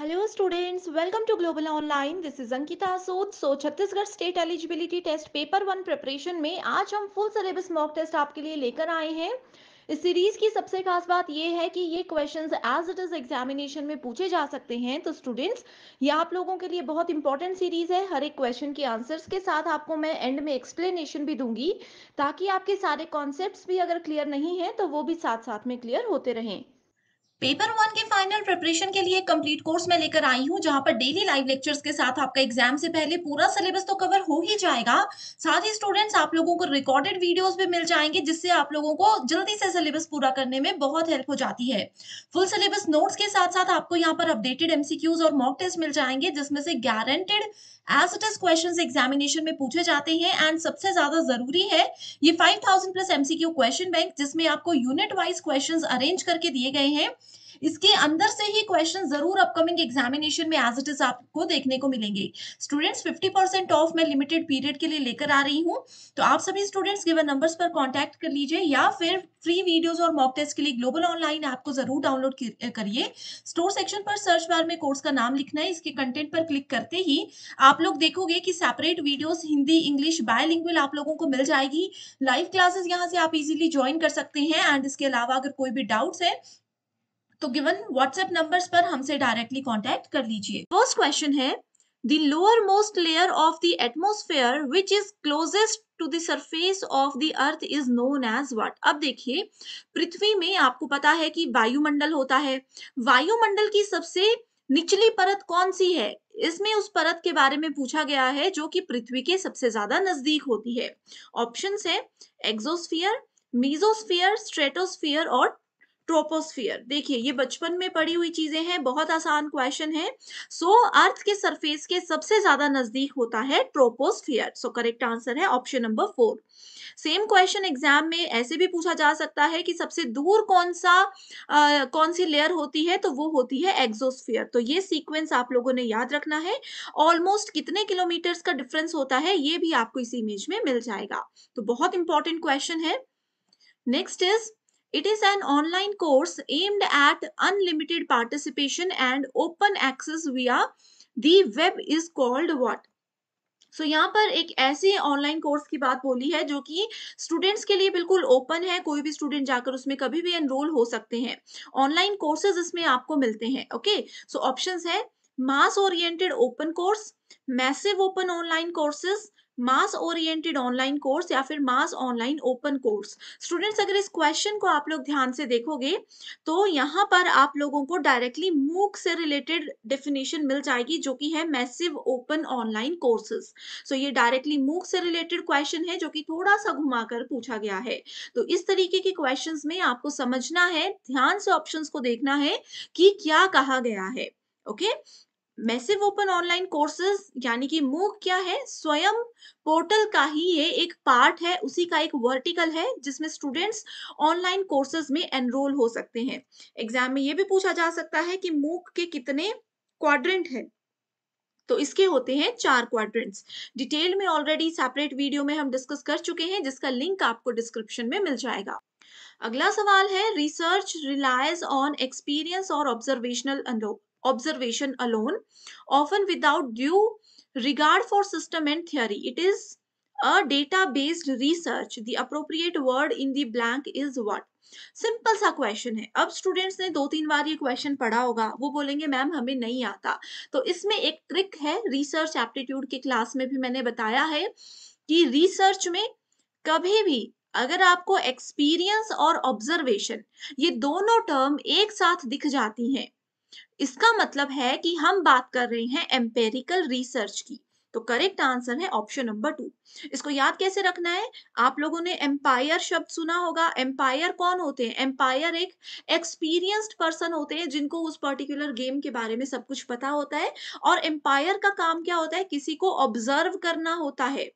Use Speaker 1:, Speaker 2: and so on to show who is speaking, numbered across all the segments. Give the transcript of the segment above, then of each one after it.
Speaker 1: Hello students, welcome to global online. This is Ankita Sood. Chhattisgarh state eligibility test paper one preparation में आज हम full syllabus mock test आपके लिए लेकर आए हैं। इस सीरीज की सबसे खास बात यह है कि ये questions as it is examination में पूछे जा सकते हैं। तो स्टूडेंट्स, ये आप लोगों के लिए बहुत इंपॉर्टेंट सीरीज है। हर एक क्वेश्चन के आंसर्स के साथ आपको मैं एंड में एक्सप्लेनेशन भी दूंगी, ताकि आपके सारे कॉन्सेप्ट्स भी अगर क्लियर नहीं है तो वो भी साथ साथ में क्लियर होते रहें।
Speaker 2: पेपर वन के फाइनल प्रिपरेशन के लिए कंप्लीट कोर्स मैं लेकर आई हूँ जहां पर डेली लाइव लेक्चर्स के साथ आपका एग्जाम से पहले पूरा सिलेबस तो कवर हो ही जाएगा। साथ ही स्टूडेंट्स आप लोगों को रिकॉर्डेड वीडियोस भी मिल जाएंगे जिससे आप लोगों को जल्दी से सिलेबस पूरा करने में बहुत हेल्प हो जाती है। फुल सिलेबस नोट्स के साथ साथ आपको यहाँ पर अपडेटेड एमसीक्यूज और मॉक टेस्ट मिल जाएंगे जिसमें से guaranteed as it is questions examination में पूछे जाते हैं। एंड सबसे ज्यादा जरूरी है ये 5000 प्लस एमसीक्यू क्वेश्चन बैंक जिसमें आपको यूनिट वाइज क्वेश्चंस अरेंज करके दिए गए हैं। इसके अंदर से ही क्वेश्चन जरूर अपकमिंग एग्जामिनेशन में एज इट इज आपको देखने को मिलेंगे। स्टूडेंट्स 50% ऑफ मैं लिमिटेड पीरियड के लिए लेकर आ रही हूँ। तो आप सभी स्टूडेंट्स गिवन नंबर्स पर कांटेक्ट कर लीजिए या फिर फ्री वीडियोस और मॉक टेस्ट के लिए ग्लोबल ऑनलाइन ऐप को जरूर डाउनलोड करिए। स्टोर सेक्शन पर सर्च बार में कोर्स का नाम लिखना है। इसके कंटेंट पर क्लिक करते ही आप लोग देखोगे कि separate videos Hindi English bilingual आप लोगों को मिल जाएगी। लाइव क्लासेस यहाँ से आप इजीली ज्वाइन कर सकते हैं। एंड इसके अलावा अगर कोई भी डाउट्स है तो गिवन व्हाट्सएप नंबर्स पर हमसे डायरेक्टली कांटेक्ट कर लीजिए। फर्स्ट क्वेश्चन है, the lower most layer of the atmosphere which is closest to the surface of the earth is known as what. अब देखिए, पृथ्वी में आपको पता है कि वायुमंडल होता है। वायुमंडल की सबसे निचली परत कौन सी है? इसमें उस परत के बारे में पूछा गया है जो कि पृथ्वी के सबसे ज्यादा नजदीक होती है। ऑप्शंस है एक्सोस्फियर, मीजोस्फियर, स्ट्रेटोस्फियर और ट्रोपोस्फियर। देखिए, ये बचपन में पढ़ी हुई चीजें हैं, बहुत आसान क्वेश्चन है। अर्थ के सरफेस के सबसे ज्यादा नजदीक होता है ट्रोपोस्फियर। करेक्ट आंसर है option number 4। Same question exam में ऐसे भी पूछा जा सकता है कि सबसे दूर कौन सी लेयर होती है, तो वो होती है एक्सोस्फियर। तो ये सीक्वेंस आप लोगों ने याद रखना है। ऑलमोस्ट कितने किलोमीटर्स का डिफरेंस होता है ये भी आपको इस इमेज में मिल जाएगा। तो बहुत इंपॉर्टेंट क्वेश्चन है। Next is, it is an online course aimed at unlimited participation and open access via the web is called what? यहाँ पर एक ऐसे ऑनलाइन कोर्स की बात बोली है जो कि स्टूडेंट्स के लिए बिल्कुल ओपन है। कोई भी स्टूडेंट जाकर उसमें कभी भी एनरोल हो सकते हैं। ऑनलाइन कोर्सेज इसमें आपको मिलते हैं। ओके, ऑप्शंस है mass oriented open course, massive open online courses, mass oriented online course या फिर mass online open course. Students, अगर इस क्वेश्चन को आप लोग ध्यान से देखोगे तो यहाँ पर आप लोगों को डायरेक्टली मूक से रिलेटेड डेफिनेशन मिल जाएगी जो कि है मैसिव ओपन ऑनलाइन कोर्सेज। ये डायरेक्टली मूक से रिलेटेड क्वेश्चन है जो कि थोड़ा सा घुमाकर पूछा गया है। तो इस तरीके के क्वेश्चंस में आपको समझना है, ध्यान से ऑप्शंस को देखना है कि क्या कहा गया है। Okay, massive open online courses यानी कि मूक क्या है? स्वयं पोर्टल का ही ये एक पार्ट है, उसी का एक वर्टिकल है जिसमें स्टूडेंट्स ऑनलाइन कोर्सेज में एनरोल हो सकते हैं। एग्जाम में ये भी पूछा जा सकता है कि मूक के कितने क्वाड्रेंट है, तो इसके होते हैं 4 क्वाड्रेंट्स। डिटेल में ऑलरेडी सेपरेट वीडियो में हम डिस्कस कर चुके हैं जिसका लिंक आपको डिस्क्रिप्शन में मिल जाएगा। अगला सवाल है, रिसर्च रिलायज ऑन एक्सपीरियंस और observation alone often without due regard for system and theory. It is a data based research. The appropriate word in the blank is what? Simple सा question है। अब students ने 2-3 बार ये question पढ़ा होगा, वो बोलेंगे मैम हमें नहीं आता। तो इसमें एक ट्रिक है, रिसर्च एप्टीट्यूड की क्लास में भी मैंने बताया है कि रिसर्च में कभी भी अगर आपको एक्सपीरियंस और ऑब्जर्वेशन ये दोनों टर्म एक साथ दिख जाती हैं, इसका मतलब है कि हम बात कर रहे हैं एम्पेरिकल रिसर्च की। तो करेक्ट आंसर है ऑप्शन नंबर 2। इसको याद कैसे रखना है? आप लोगों ने एम्पायर शब्द सुना होगा। एम्पायर कौन होते हैं? एम्पायर एक एक्सपीरियंस्ड पर्सन होते हैं जिनको उस पर्टिकुलर गेम के बारे में सब कुछ पता होता है। और एम्पायर का काम क्या होता है? किसी को ऑब्जर्व करना होता है।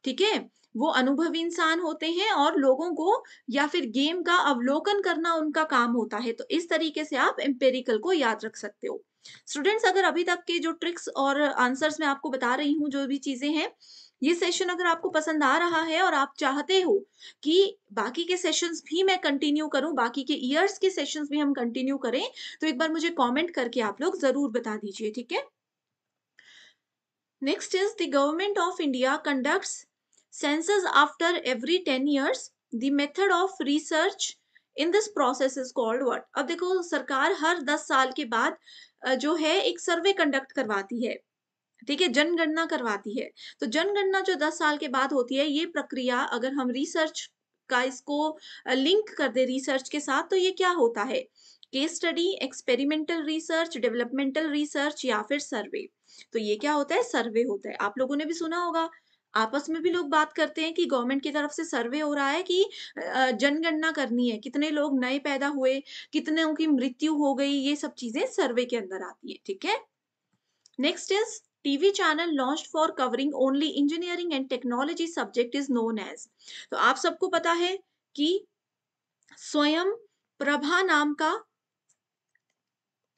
Speaker 2: ठीक है, वो अनुभवी इंसान होते हैं और लोगों को या फिर गेम का अवलोकन करना उनका काम होता है। तो इस तरीके से आप एम्पेरिकल को याद रख सकते हो। स्टूडेंट्स, अगर अभी तक के जो ट्रिक्स और आंसर्स मैं आपको बता रही हूँ, जो भी चीज़ें हैं, ये सेशन अगर आपको पसंद आ रहा है और आप चाहते हो कि बाकी के सेशंस भी मैं कंटिन्यू करूँ, बाकी के ईयर्स के सेशंस भी हम कंटिन्यू करें, तो एक बार मुझे कमेंट करके आप लोग ज़रूर बता दीजिए, ठीक है? Next is the government of India conducts census after every 10 years. The method of research in this process is called what? अब देखो, सरकार हर 10 साल के बाद जो है एक सर्वे कंडक्ट करवाती है, ठीक है? जनगणना करवाती है। तो जनगणना जो 10 साल के बाद होती है, ये प्रक्रिया अगर हम रिसर्च का इसको लिंक कर दें रिसर्च के साथ, तो ये क्या होता है? Case study, experimental research, developmental research या फिर सर्वे। तो ये क्या होता है? सर्वे होता है। आप लोगों ने भी सुना होगा, आपस में भी लोग बात करते हैं कि गवर्नमेंट की तरफ से सर्वे हो रहा है कि जनगणना करनी है, कितने लोग नए पैदा हुए, कितनों की मृत्यु हो गई, ये सब चीज़ें सर्वे के अंदर आती है, ठीक है? Next is TV channel launched for covering only engineering and technology subject is known as। तो आप सबको पता है कि स्वयं प्रभा नाम का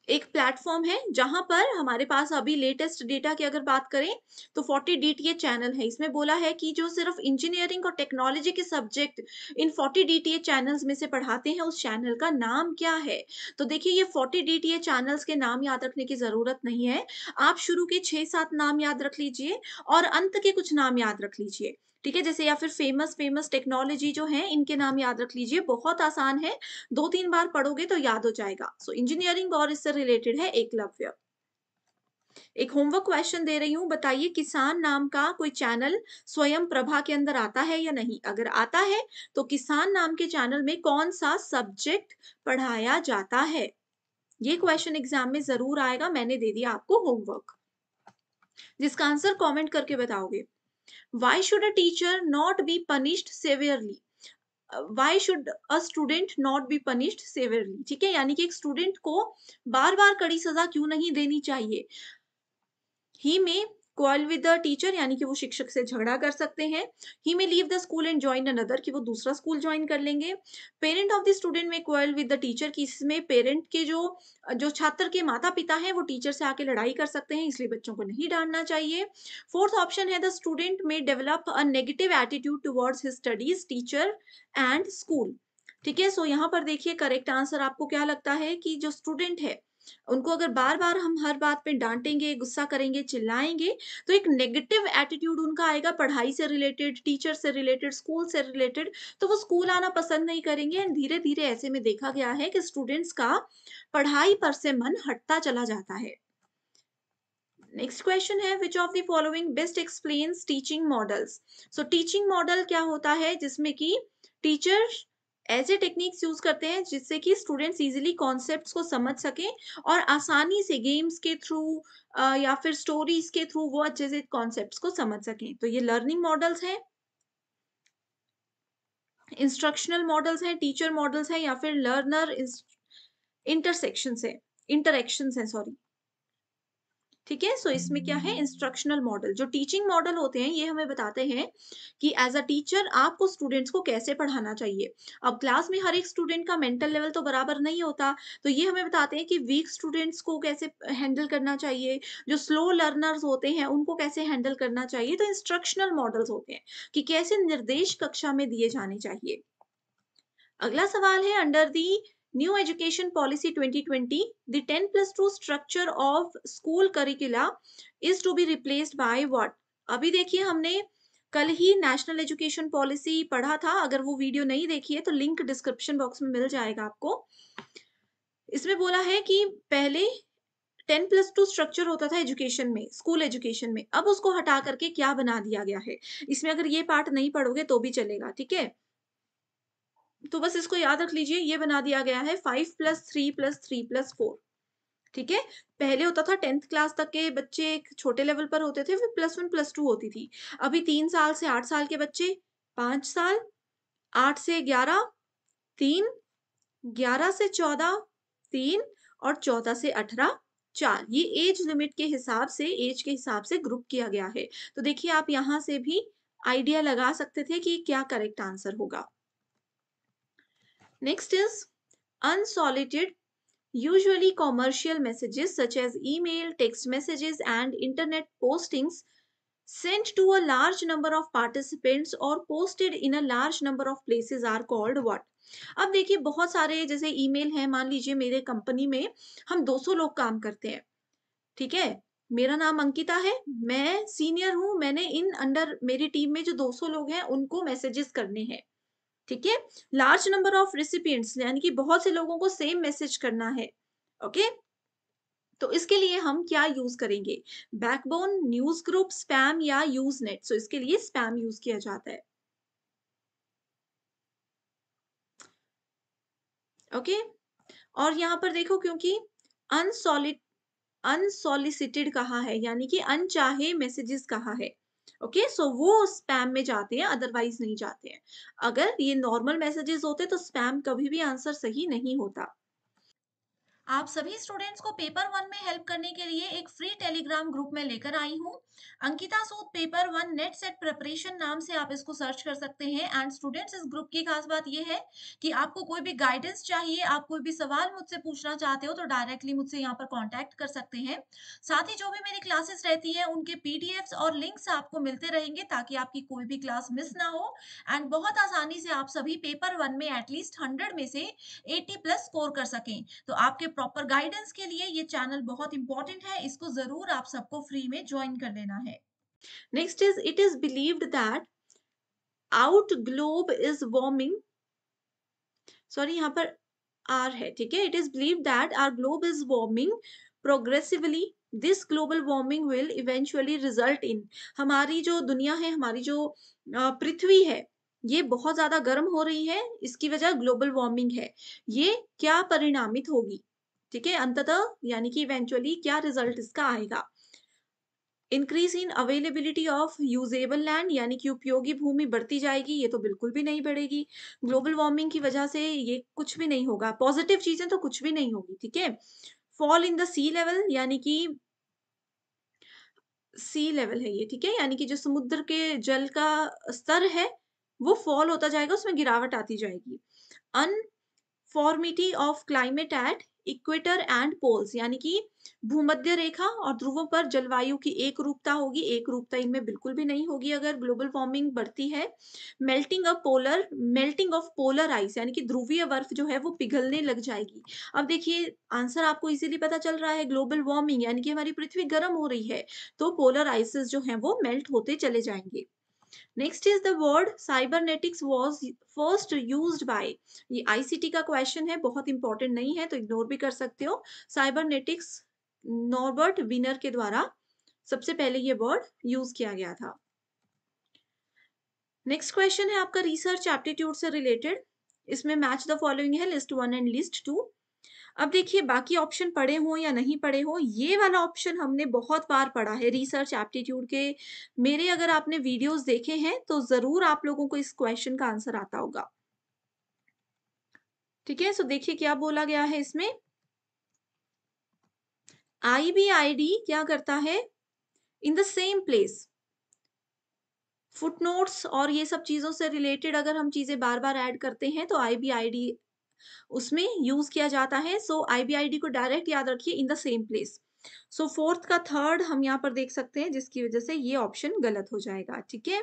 Speaker 2: एक प्लेटफॉर्म है, जहां पर हमारे पास अभी लेटेस्ट डेटा की अगर बात करें तो 40 डीटीए चैनल है। इसमें बोला है कि जो सिर्फ इंजीनियरिंग और टेक्नोलॉजी के सब्जेक्ट इन 40 डीटीए चैनल्स में से पढ़ाते हैं, उस चैनल का नाम क्या है? तो देखिए, ये 40 डीटीए चैनल्स के नाम याद रखने की जरूरत नहीं है। आप शुरू के 6-7 नाम याद रख लीजिए और अंत के कुछ नाम याद रख लीजिए, ठीक है? जैसे या फिर फेमस फेमस टेक्नोलॉजी जो है, इनके नाम याद रख लीजिए, बहुत आसान है, 2-3 बार पढ़ोगे तो याद हो जाएगा। सो इंजीनियरिंग और इससे रिलेटेड है एकलव्य। एक होमवर्क क्वेश्चन दे रही हूँ, बताइए किसान नाम का कोई चैनल स्वयं प्रभा के अंदर आता है या नहीं? अगर आता है, तो किसान नाम के चैनल में कौन-सा सब्जेक्ट पढ़ाया जाता है? ये क्वेश्चन एग्ज़ाम में ज़रूर आएगा, मैंने दे दिया आपको होमवर्क, जिसका आंसर कमेंट करके बताओगे। Why should a teacher not be punished severely? Why should a student not be punished severely? ठीक है, यानी कि एक स्टूडेंट को बार बार कड़ी सजा क्यों नहीं देनी चाहिए? ही में क्वारल विद द टीचर, यानी कि वो शिक्षक से झगड़ा कर सकते हैं। ही में leave the school and join another, कि वो दूसरा स्कूल ज्वाइन कर लेंगे। पेरेंट ऑफ द स्टूडेंट में क्वारल विद द टीचर, कि इसमें पेरेंट के जो जो छात्र के माता पिता हैं, वो टीचर से आके लड़ाई कर सकते हैं, इसलिए बच्चों को नहीं डांटना चाहिए। फोर्थ ऑप्शन है द स्टूडेंट में develop a negative attitude towards his studies, teacher and school. ठीक है, सो यहाँ पर देखिए करेक्ट आंसर आपको क्या लगता है कि जो स्टूडेंट है, उनको अगर बार-बार हम हर बात पे डाँटेंगे, गुस्सा करेंगे, चिल्लाएँगे, तो एक नेगेटिव एटीट्यूड उनका आएगा पढ़ाई से रिलेटेड, टीचर से रिलेटेड, स्कूल से रिलेटेड, तो वो स्कूल आना पसंद नहीं करेंगे एंड धीरे-धीरे ऐसे में देखा गया है कि स्टूडेंट्स का पढ़ाई पर से मन हटता चला जाता है। नेक्स्ट क्वेश्चन है, which of the following best explains teaching models? So teaching model क्या होता है? जिसमें कि टीचर ऐसे टेक्निक्स यूज करते हैं जिससे कि स्टूडेंट्स इजीली कॉन्सेप्ट्स को समझ सकें और आसानी से गेम्स के थ्रू या फिर स्टोरीज के थ्रू वो अच्छे से कॉन्सेप्ट्स को समझ सकें। तो ये लर्निंग मॉडल्स हैं, इंस्ट्रक्शनल मॉडल्स हैं, टीचर मॉडल्स हैं या फिर लर्नर इंटरसेक्शन है, इंटरेक्शंस हैं, सॉरी। ठीक है, सो इसमें क्या है? Instructional model. जो टीचिंग मॉडल होते हैं, ये हमें बताते हैं कि एज अ टीचर आपको स्टूडेंट्स को कैसे पढ़ाना चाहिए। अब क्लास में हर एक स्टूडेंट का मेंटल लेवल तो बराबर नहीं होता, तो ये हमें बताते हैं कि वीक स्टूडेंट्स को कैसे हैंडल करना चाहिए, जो स्लो लर्नर्स होते हैं उनको कैसे हैंडल करना चाहिए। तो इंस्ट्रक्शनल मॉडल्स होते हैं कि कैसे निर्देश कक्षा में दिए जाने चाहिए। अगला सवाल है, under the new education policy 2020 the 10+2 structure of school curricula is to be replaced by what? अभी देखिए, हमने कल ही नेशनल एजुकेशन पॉलिसी पढ़ा था, अगर वो वीडियो नहीं देखी है तो लिंक डिस्क्रिप्शन बॉक्स में मिल जाएगा आपको। इसमें बोला है कि पहले 10+2 स्ट्रक्चर होता था एजुकेशन में, स्कूल एजुकेशन में, अब उसको हटा करके क्या बना दिया गया है। इसमें अगर ये पार्ट नहीं पढ़ोगे तो भी चलेगा, ठीक है? तो बस इसको याद रख लीजिए, ये बना दिया गया है 5+3+3+4। ठीक है, पहले होता था 10th क्लास तक के बच्चे एक छोटे लेवल पर होते थे, फिर +1 +2 होती थी। अभी 3 साल से 8 साल के बच्चे, 5 साल, 8 से 11 3, 11 से 14 3 और 14 से 18 4। ये एज लिमिट के हिसाब से, एज के हिसाब से ग्रुप किया गया है। तो देखिए, आप यहाँ से भी आइडिया लगा सकते थे कि क्या करेक्ट आंसर होगा। Next is unsolicited
Speaker 1: Usually, commercial messages such as email, text messages, and internet postings sent to a large number of participants or posted in a large number of places are called what? अब देखिए बहुत सारे जैसे email हैं, मान लीजिए मेरे company में हम 200 लोग काम करते हैं, ठीक है? मेरा नाम अंकिता है, मैं सीनियर हूँ, मैंने इन अंडर मेरी टीम में जो 200 लोग हैं उनको मैसेजेस करने हैं, ठीक है? लार्ज नंबर ऑफ रेसिपिएंट्स यानी कि बहुत से लोगों को सेम मैसेज करना है, ओके? तो इसके लिए हम क्या यूज करेंगे? बैकबोन, न्यूज ग्रुप, स्पैम या यूज नेट। सो इसके लिए स्पैम यूज किया जाता है, ओके। और यहाँ पर देखो क्योंकि अनसॉलिड अनसॉलिसिटेड कहा है यानी कि अनचाहे मैसेजेस कहा है, ओके। सो वो स्पैम में जाते हैं, अदरवाइज नहीं जाते हैं। अगर ये नॉर्मल मैसेजेस होते तो स्पैम कभी भी आंसर सही नहीं होता।
Speaker 2: आप सभी स्टूडेंट्स को पेपर वन में हेल्प करने के लिए एक फ्री टेलीग्राम ग्रुप में लेकर आई हूँ। Ankita Sood paper one NET SET preparation नाम से आप इसको सर्च कर सकते हैं। एंड स्टूडेंट्स, इस ग्रुप की खास बात यह है कि आपको कोई भी गाइडेंस चाहिए, आप कोई भी सवाल मुझसे पूछना चाहते हो तो डायरेक्टली मुझसे यहाँ पर कांटेक्ट कर सकते हैं। साथ ही जो भी मेरी क्लासेस रहती है उनके पीडीएफ्स और लिंक्स आपको मिलते रहेंगे ताकि आपकी कोई भी क्लास मिस ना हो। एंड बहुत आसानी से आप सभी पेपर वन में एटलीस्ट 100 में से 80 प्लस स्कोर कर सकें। तो आपके प्रॉपर गाइडेंस के लिए ये चैनल बहुत इंपॉर्टेंट है, इसको ज़रूर आप सबको फ्री में जॉइन कर लेना है।
Speaker 1: Next is it is believed that out globe is warming, sorry यहाँ पर आर है, ठीक है। It is believe that our globe is warming progressively, this global warming will eventually result in, हमारी जो दुनिया है, हमारी जो पृथ्वी है, ये बहुत ज्यादा गर्म हो रही है, इसकी वजह ग्लोबल वार्मिंग है। ये क्या परिणामित होगी, ठीक है, अंततः यानी कि इवेंचुअली क्या रिजल्ट इसका आएगा? Increase in availability of usable land यानी कि उपयोगी भूमि बढ़ती जाएगी, ये तो बिल्कुल भी नहीं बढ़ेगी। ग्लोबल वार्मिंग की वजह से ये कुछ भी नहीं होगा, पॉजिटिव चीजें तो कुछ भी नहीं होगी, ठीक है। Fall in the sea level यानी कि सी लेवल है ये, ठीक है, यानी कि जो समुद्र के जल का स्तर है वो फॉल होता जाएगा, उसमें गिरावट आती जाएगी। फॉर्मिटी of climate at equator and poles यानी कि भूमध्य रेखा और ध्रुवों पर जलवायु की एक रूपता होगी, एक रूपता इनमें बिल्कुल भी नहीं होगी अगर ग्लोबल वार्मिंग बढ़ती है। मेल्टिंग ऑफ पोलर आइस यानी कि ध्रुवीय बर्फ जो है वो पिघलने लग जाएगी। अब देखिए आंसर आपको इजीली पता चल रहा है, ग्लोबल वार्मिंग यानी कि हमारी पृथ्वी गर्म हो रही है, तो पोलर आइसेस जो है वो मेल्ट होते चले जाएंगे। Next is the word cybernetics was first used by, ये आईसीटी का क्वेश्चन है, बहुत इंपॉर्टेंट नहीं है तो इग्नोर भी कर सकते हो। साइबरनेटिक्स नॉर्बर्ट विनर के द्वारा सबसे पहले ये वर्ड यूज किया गया था। नेक्स्ट क्वेश्चन है आपका रिसर्च एप्टीट्यूड से रिलेटेड, इसमें मैच द फॉलोइंग है, list one and list two. अब देखिए बाकी ऑप्शन पढ़े हो या नहीं पढ़े हो, ये वाला ऑप्शन हमने बहुत बार पढ़ा है रिसर्च एप्टीट्यूड के। मेरे अगर आपने वीडियोस देखे हैं तो जरूर आप लोगों को इस क्वेश्चन का आंसर आता होगा, ठीक है। सो देखिए क्या बोला गया है इसमें, आईबीआईडी क्या करता है, in the same place footnotes और ये सब चीजों से रिलेटेड अगर हम चीजें बार बार ऐड करते हैं तो आईबीआईडी उसमें यूज किया जाता है। सो आईबीआईडी को डायरेक्ट याद रखिए, in the same place. So fourth का थर्ड हम यहाँ पर देख सकते हैं, जिसकी वजह से ये ऑप्शन गलत हो जाएगा, ठीक है।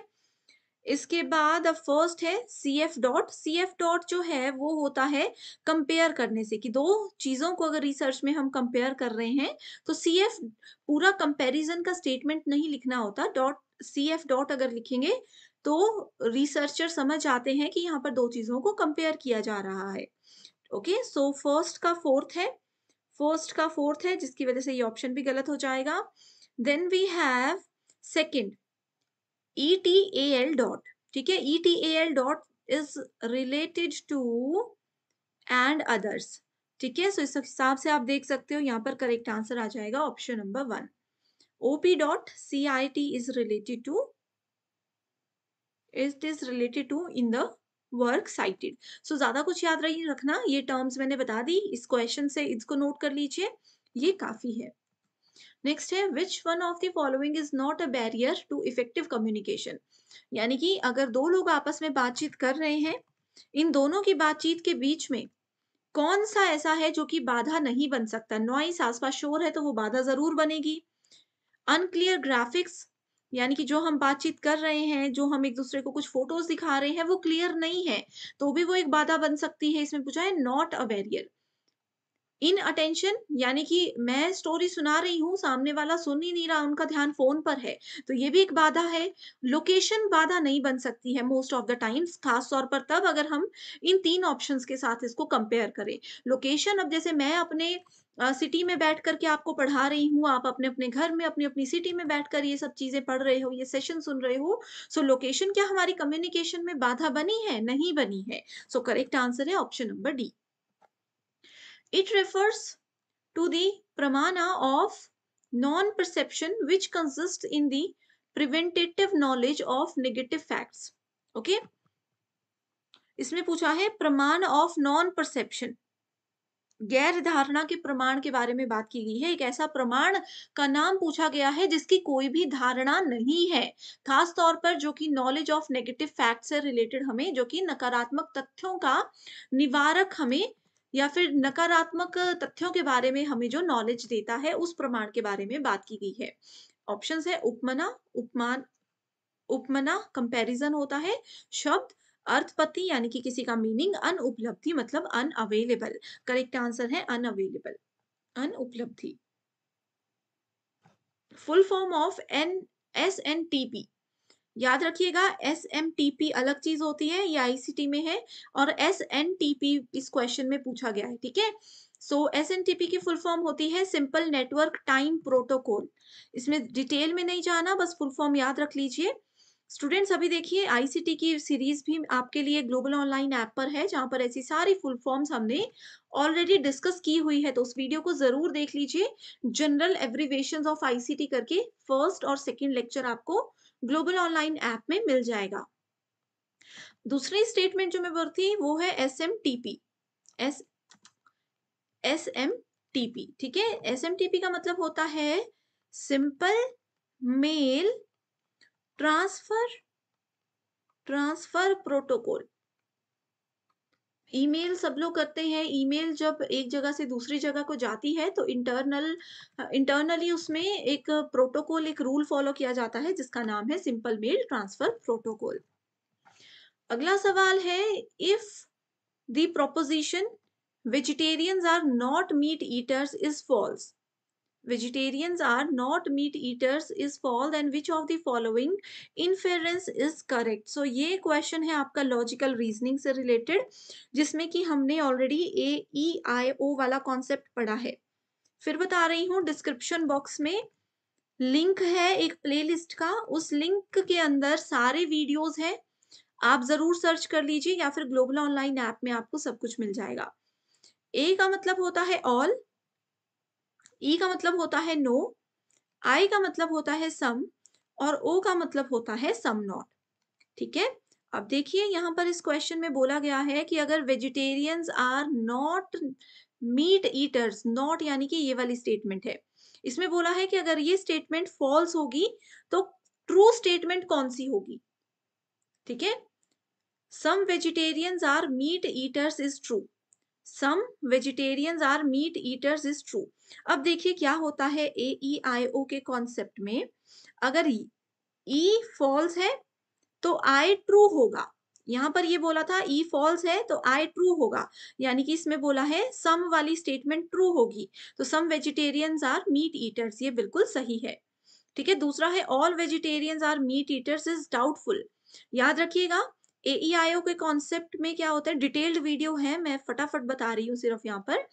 Speaker 1: इसके बाद अब फर्स्ट है सी एफ डॉट जो है वो होता है कंपेयर करने से, कि दो चीजों को अगर रिसर्च में हम कंपेयर कर रहे हैं तो सी एफ पूरा कंपैरिजन का स्टेटमेंट नहीं लिखना होता, डॉट सी एफ डॉट अगर लिखेंगे तो रिसर्चर समझ आते हैं कि यहाँ पर दो चीजों को कंपेयर किया जा रहा है, ओके। सो फर्स्ट का फोर्थ है जिसकी वजह से ये ऑप्शन भी गलत हो जाएगा। Then we have second ETAL dot, ठीक है, ETAL dot is related to and others, ठीक है। सो इस हिसाब से आप देख सकते हो यहाँ पर करेक्ट आंसर आ जाएगा option number one. OP dot CIT is related to, it is related to in the work cited. So ज्यादा कुछ याद रही रखना, ये टर्म्स मैंने बता दी, इस क्वेश्चन से इसको नोट कर लीजिए, ये काफी है। नेक्स्ट है which one of the following is not a barrier to effective communication, यानी कि अगर दो लोग आपस में बातचीत कर रहे हैं, इन दोनों की बातचीत के बीच में कौन सा ऐसा है जो कि बाधा नहीं बन सकता? नॉइस, आसपास शोर है तो वो बाधा जरूर बनेगी। अनक्लियर ग्राफिक्स, यानी कि जो हम बातचीत कर रहे हैं, जो हम एक दूसरे को कुछ फोटोज दिखा रहे हैं वो क्लियर नहीं है, तो भी वो एक बाधा बन सकती है। इसमें पूछा है not a barrier. In attention, यानी कि मैं स्टोरी सुना रही हूँ, सामने वाला सुन ही नहीं रहा, उनका ध्यान फोन पर है, तो ये भी एक बाधा है। लोकेशन बाधा नहीं बन सकती है मोस्ट ऑफ द टाइम्स, खास तौर पर तब अगर हम इन 3 ऑप्शंस के साथ इसको कंपेयर करें। लोकेशन, अब जैसे मैं अपने सिटी में बैठ कर के आपको पढ़ा रही हूँ, आप अपने-अपने घर में अपनी-अपनी सिटी में बैठकर ये सब चीज़ें पढ़ रहे हो, ये सेशन सुन रहे हो, सो लोकेशन क्या हमारी कम्युनिकेशन में बाधा बनी है? नहीं बनी है। सो करेक्ट आंसर है option number D. It refers to the pramana of non-perception which consists in the preventative knowledge of negative facts. Okay? इसमें पूछा है प्रमाण ऑफ नॉन परसेप्शन, गैर धारणा के प्रमाण के बारे में बात की गई है। एक ऐसा प्रमाण का नाम पूछा गया है जिसकी कोई भी धारणा नहीं है, खास तौर पर जो कि नॉलेज ऑफ नेगेटिव फैक्ट से रिलेटेड, हमें जो कि नकारात्मक तथ्यों का निवारक हमें, या फिर नकारात्मक तथ्यों के बारे में हमें जो नॉलेज देता है, उस प्रमाण के बारे में बात की गई है। ऑप्शंस है उपमना, उपमान, उपमना कंपैरिजन होता है, शब्द, अर्थपत्ति यानी कि किसी का मीनिंग, अनुपलब्धि मतलब अनअवेलेबल। करेक्ट आंसर है अनअवेलेबल, अनुपलब्धि। फुल फॉर्म ऑफ SNTP, याद रखिएगा, SMTP अलग चीज होती है, ये ICT में है, और SNTP इस क्वेश्चन में पूछा गया है। ठीक है, सो SNTP की फुल फॉर्म होती है सिंपल नेटवर्क टाइम प्रोटोकॉल। इसमें डिटेल में नहीं जाना, बस फुल फॉर्म याद रख लीजिए। स्टूडेंट्स अभी देखिए ICT की सीरीज भी आपके लिए ग्लोबल ऑनलाइन ऐप पर है, जहां पर ऐसी सारी फुल फॉर्म्स हमने ऑलरेडी डिस्कस की हुई है, तो उस वीडियो को जरूर देख लीजिए। जनरल एब्रीवेशंस ऑफ ICT करके फर्स्ट और सेकंड लेक्चर आपको ग्लोबल ऑनलाइन ऐप में मिल जाएगा। दूसरी स्टेटमेंट जो मैं बोलती वो है SMTP। एस SMTP, ठीक है। SMTP का मतलब होता है simple mail transfer protocol. Email सब लोग करते हैं, ईमेल जब एक जगह से दूसरी जगह को जाती है तो इंटरनली उसमें एक प्रोटोकॉल, एक रूल फॉलो किया जाता है जिसका नाम है सिंपल मेल ट्रांसफर प्रोटोकॉल। अगला सवाल है, if the proposition vegetarians are not meat eaters is false, vegetarians are not meat eaters is false, and which of the following inference is correct? So ये क्वेश्चन है आपका logical reasoning से related, जिसमें कि हमने ऑलरेडी AEIO वाला concept पढ़ा है। फिर बता रही हूँ, डिस्क्रिप्शन बॉक्स में लिंक है एक प्लेलिस्ट का, उस लिंक के अंदर सारे वीडियोस हैं, आप जरूर सर्च कर लीजिए, या फिर ग्लोबल ऑनलाइन ऐप में आपको सब कुछ मिल जाएगा। ए का मतलब होता है ऑल, ई का मतलब होता है नो, आई का मतलब होता है सम, और ओ का मतलब होता है सम नॉट। ठीक है, अब देखिए यहाँ पर इस क्वेश्चन में बोला गया है कि अगर vegetarians are not meat eaters, not यानी कि ये वाली स्टेटमेंट है, इसमें बोला है कि अगर ये स्टेटमेंट फॉल्स होगी तो ट्रू स्टेटमेंट कौन सी होगी। ठीक है, some vegetarians are meat eaters is true, some vegetarians are meat eaters is true. अब देखिए क्या होता है AEIO के कॉन्सेप्ट में, अगर ई फॉल्स है तो आई ट्रू होगा। यहां पर ये बोला था ई फॉल्स है तो आई ट्रू होगा, यानी कि इसमें बोला है सम वाली स्टेटमेंट ट्रू होगी, तो some vegetarians are meat eaters, ये बिल्कुल सही है। ठीक है, दूसरा है all vegetarians are meat eaters is doubtful. याद रखिएगा, AEIO के कॉन्सेप्ट में क्या होता है, डिटेल्ड वीडियो है, मैं फटाफट बता रही हूँ सिर्फ यहाँ पर।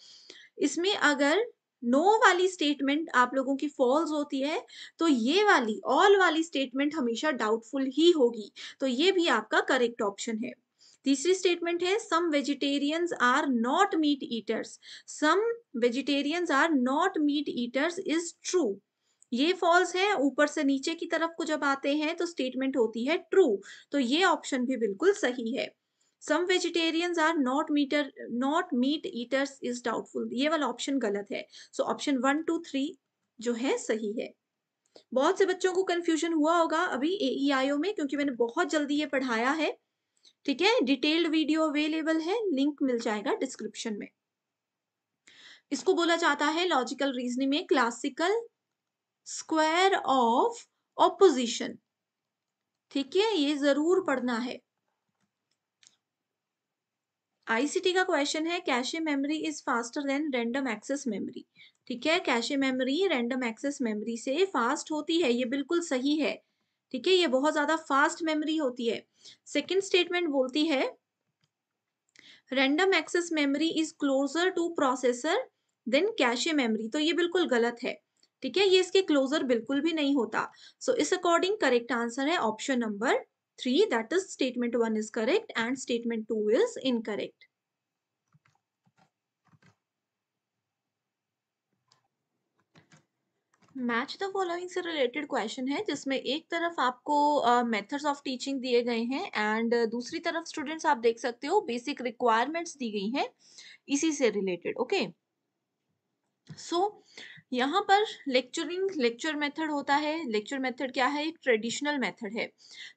Speaker 1: इसमें अगर नो वाली स्टेटमेंट आप लोगों की फॉल्स होती है तो ये वाली ऑल वाली स्टेटमेंट हमेशा डाउटफुल ही होगी, तो ये भी आपका करेक्ट ऑप्शन है। तीसरी स्टेटमेंट है some vegetarians are not meat eaters, some vegetarians are not meat eaters is true, ये फॉल्स है, ऊपर से नीचे की तरफ को जब आते हैं तो स्टेटमेंट होती है ट्रू, तो ये ऑप्शन भी बिल्कुल सही है। Some vegetarians are not meat eaters is doubtful, ये वाला ऑप्शन गलत है। सो ऑप्शन 1 2 3 जो है सही है। बहुत से बच्चों को कंफ्यूजन हुआ होगा अभी AEIO में, क्योंकि मैंने बहुत जल्दी ये पढ़ाया है। ठीक है, डिटेल्ड वीडियो अवेलेबल है, लिंक मिल जाएगा डिस्क्रिप्शन में।
Speaker 2: इसको बोला जाता है लॉजिकल रीजनिंग में क्लासिकल स्क्वायर ऑफ ऑपोजिशन। ठीक है, ये जरूर पढ़ना है। आईसीटी का क्वेश्चन है, cache memory is faster than random access memory. ठीक है, cache memory random access memory से फास्ट होती है, ये बिल्कुल सही है। ठीक है, ये बहुत ज्यादा फास्ट मेमोरी होती है। सेकंड स्टेटमेंट बोलती है random access memory is closer to processor than cache memory, तो ये बिल्कुल गलत है। ठीक है, ये इसके क्लोजर बिल्कुल भी नहीं होता। सो इस अकॉर्डिंग करेक्ट आंसर है option number 3, that is statement 1 is correct and statement 2 is incorrect. Match the following से रिलेटेड क्वेश्चन है, जिसमें एक तरफ आपको मेथड्स ऑफ टीचिंग दिए गए हैं एंड दूसरी तरफ स्टूडेंट्स आप देख सकते हो बेसिक रिक्वायरमेंट्स दी गई हैं इसी से रिलेटेड। ओके, सो यहाँ पर लेक्चर मेथड होता है। लेक्चर मेथड क्या है? एक ट्रेडिशनल मेथड है।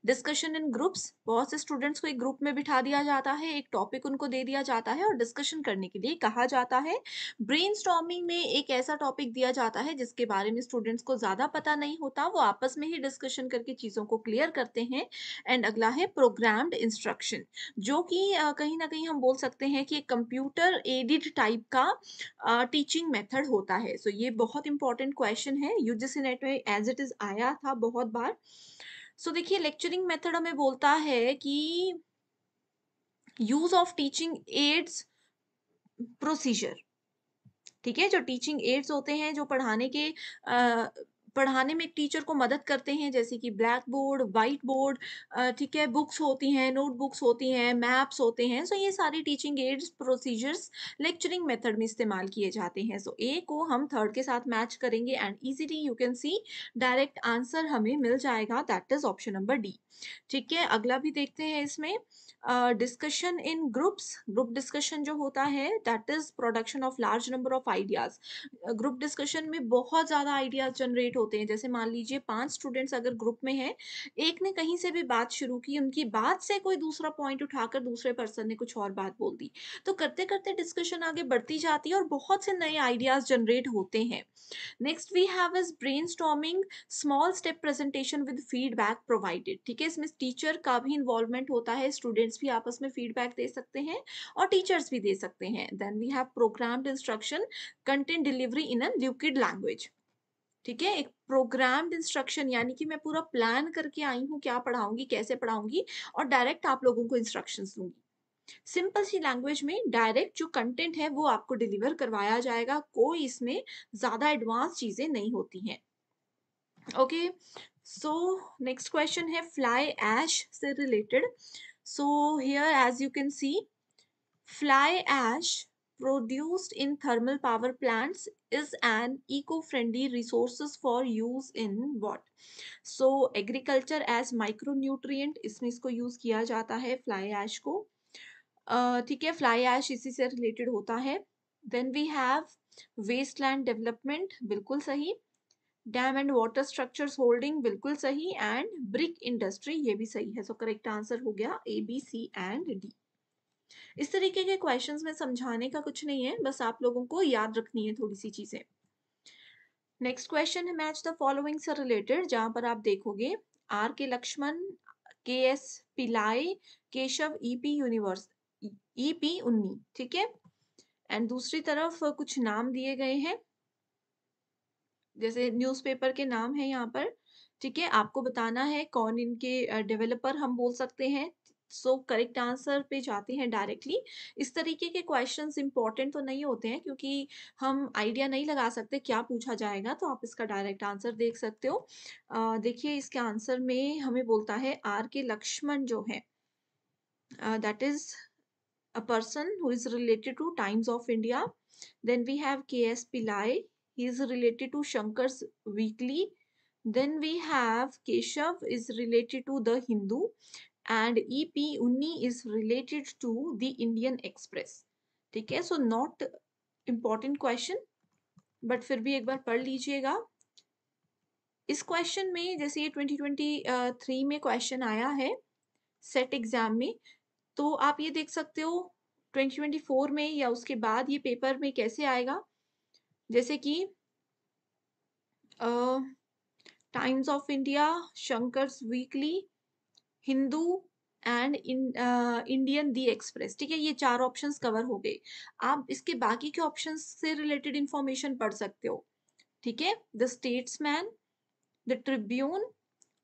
Speaker 2: डिस्कशन इन ग्रुप्स, बहुत से स्टूडेंट्स को एक ग्रुप में बिठा दिया जाता है, एक टॉपिक उनको दे दिया जाता है और डिस्कशन करने के लिए कहा जाता है। ब्रेनस्टॉर्मिंग में एक ऐसा टॉपिक दिया जाता है जिसके बारे में स्टूडेंट्स को ज्यादा पता नहीं होता, वो आपस में ही डिस्कशन करके चीजों को क्लियर करते हैं। एंड अगला है प्रोग्राम्ड इंस्ट्रक्शन, जो कि कहीं ना कहीं हम बोल सकते हैं कि एक कंप्यूटर एडिड टाइप का टीचिंग मेथड होता है। सो ये बहुत इंपॉर्टेंट क्वेश्चन है, यूजीसी नेट में एज इट इज आया था बहुत बार। सो देखिए, लेक्चरिंग मेथड हमें बोलता है कि use of teaching ads procedure. ठीक है, जो टीचिंग एड्स होते हैं, जो पढ़ाने में एक टीचर को मदद करते हैं, जैसे कि ब्लैक बोर्ड, व्हाइट बोर्ड, ठीक है, बुक्स होती हैं, नोटबुक्स होती हैं, मैप्स होते हैं। सो ये सारी teaching ads procedures lecturing method में इस्तेमाल किए जाते हैं। सो ए को हम थर्ड के साथ मैच करेंगे and easily you can C direct answer हमें मिल जाएगा, that is option number D. ठीक है, अगला भी देखते हैं इसमें। Discussion in groups, group discussion जो होता है that is production of large number of ideas. Group discussion में बहुत ज्यादा आइडियाज जनरेट होते हैं। जैसे मान लीजिए 5 स्टूडेंट्स अगर ग्रुप में हैं, एक ने कहीं से भी बात शुरू की, उनकी बात से कोई दूसरा पॉइंट उठाकर दूसरे पर्सन ने कुछ और बात बोल दी, तो करते करते डिस्कशन आगे बढ़ती जाती है और बहुत से नए आइडियाज जनरेट होते हैं। Next we have is brainstorming, small step presentation with feedback provided. ठीक है, इसमें टीचर का भी इन्वॉल्वमेंट होता है, स्टूडेंट्स भी आपस में फीडबैक दे सकते हैं और टीचर्स भी दे सकते हैं। Then we have programmed instruction, content delivery in a liquid language. ठीक है, एक प्रोग्राम्ड इंस्ट्रक्शन यानी कि मैं पूरा प्लान करके आई हूँ क्या पढ़ाऊंगी, कैसे पढ़ाऊंगी, और डायरेक्ट आप लोगों को इंस्ट्रक्शंस दूंगी। सिंपल सी लैंग्वेज में डायरेक्ट जो कंटेंट है वो आपको डिलीवर करवाया जाएगा, कोई इसमें ज्यादा एडवांस चीजें नहीं होती हैं। ओके, सो नेक्स्ट क्वेश्चन है फ्लाई ऐश से related. So here as you can see, fly ash produced in thermal power plants is an eco-friendly resources for use in what? So agriculture as micronutrient, इसमें इसको use किया जाता है fly ash को। ठीक है, fly ऐश इसी से रिलेटेड होता है। Then we have wasteland development, बिल्कुल सही। Dam and water structures holding, बिल्कुल सही। एंड ब्रिक इंडस्ट्री, ये भी सही है। सो करेक्ट आंसर हो गया ए, बी, सी एंड डी। इस तरीके के क्वेश्चंस में समझाने का कुछ नहीं है, बस आप लोगों को याद रखनी है थोड़ी सी चीजें। नेक्स्ट क्वेश्चन है मैच द फॉलोइंग से रिलेटेड, जहां पर आप देखोगे आर के लक्ष्मण, के एस पिलाई, केशव, ईपी यूनिवर्स, ईपी उन्नी। ठीक है, एंड दूसरी तरफ कुछ नाम दिए गए हैं, जैसे न्यूज़पेपर के नाम है यहाँ पर। ठीक है, आपको बताना है कौन इनके डेवलपर हम बोल सकते हैं। सो करेक्ट आंसर पे जाते हैं डायरेक्टली। इस तरीके के क्वेश्चंस इंपॉर्टेंट तो नहीं होते हैं, क्योंकि हम आइडिया नहीं लगा सकते क्या पूछा जाएगा, तो आप इसका डायरेक्ट आंसर देख सकते हो। देखिए, इसके आंसर में हमें बोलता है आर के लक्ष्मण जो है, that is a person who is related to Times of India. Then we have K.S. Pillai. He is related to Shankar's Weekly. Then we have Keshav is related to The Hindu. And E.P. Unni is related to The Indian Express. ठीक है, so not important question, but फिर भी एक बार पढ़ लीजिएगा। इस question में, जैसे ये 2023 में क्वेश्चन आया है सेट एग्जाम में, तो आप ये देख सकते हो 2024 में या उसके बाद ये पेपर में कैसे आएगा।
Speaker 1: जैसे कि Times of India, Shankar's Weekly, Hindu and Indian the Express. ठीक है, ये 4 ऑप्शंस कवर हो गए। आप इसके बाकी के ऑप्शंस से रिलेटेड इंफॉर्मेशन पढ़ सकते हो। ठीक है, द स्टेट्समैन, द ट्रिब्यून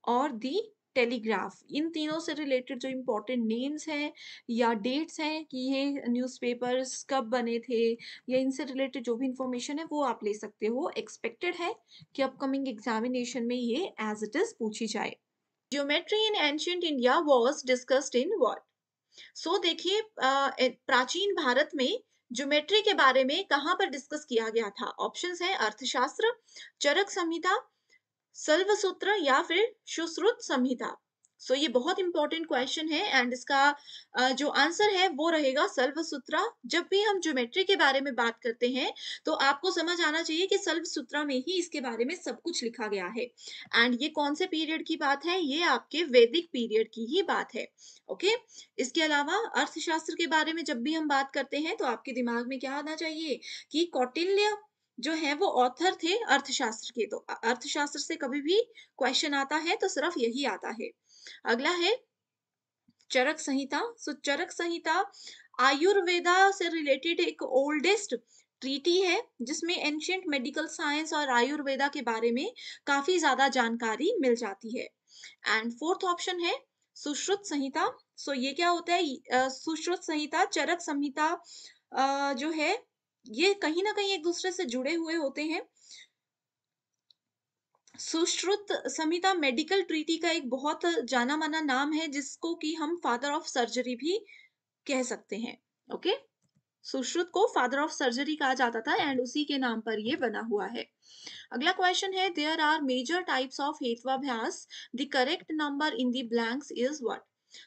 Speaker 1: और दी टेलीग्राफ, इन तीनों से रिलेटेड जो इम्पोर्टेंट नेम्स हैं या डेट्स हैं कि ये न्यूज़पेपर्स कब बने थे, या इनसे रिलेटेड जो भी इंफॉर्मेशन है वो आप ले सकते हो। एक्सपेक्टेड है कि अपकमिंग एग्जामिनेशन में ये एज इट इज पूछी जाए। Geometry in ancient India was discussed in what? So देखिए, प्राचीन भारत में ज्योमेट्री के बारे में कहाँ पर डिस्कस किया गया था? ऑप्शंस है अर्थशास्त्र, चरक संहिता, सल्व सूत्र या फिर सुश्रुत संहिता। सो ये बहुत इंपॉर्टेंट क्वेश्चन है एंड इसका जो आंसर है वो रहेगा सल्व सूत्रा। जब भी हम ज्योमेट्री के बारे में बात करते हैं तो आपको समझ आना चाहिए कि सल्व सूत्रा में ही इसके बारे में सब कुछ लिखा गया है। एंड ये कौन से पीरियड की बात है? ये आपके वैदिक पीरियड की ही बात है। ओके, इसके अलावा अर्थशास्त्र के बारे में जब भी हम बात करते हैं तो आपके दिमाग में क्या आना चाहिए कि कौटिल्य जो है वो ऑथर थे अर्थशास्त्र के। तो अर्थशास्त्र से कभी भी क्वेश्चन आता है तो सिर्फ यही आता है। अगला है चरक संहिता। सो चरक संहिता आयुर्वेदा से रिलेटेड एक ओल्डेस्ट ट्रीटी है जिसमें एंशियंट मेडिकल साइंस और आयुर्वेदा के बारे में काफी ज्यादा जानकारी मिल जाती है। एंड फोर्थ ऑप्शन है सुश्रुत संहिता। सो ये क्या होता है? सुश्रुत संहिता, चरक संहिता जो है ये कहीं ना कहीं एक दूसरे से जुड़े हुए होते हैं। सुश्रुत संहिता मेडिकल ट्रीटी का एक बहुत जाना माना नाम है जिसको कि हम फादर ऑफ सर्जरी भी कह सकते हैं। ओके, सुश्रुत को फादर ऑफ सर्जरी कहा जाता था एंड उसी के नाम पर ये बना हुआ है। अगला क्वेश्चन है there are major types of hetvabhasa, the correct number in the blanks is what?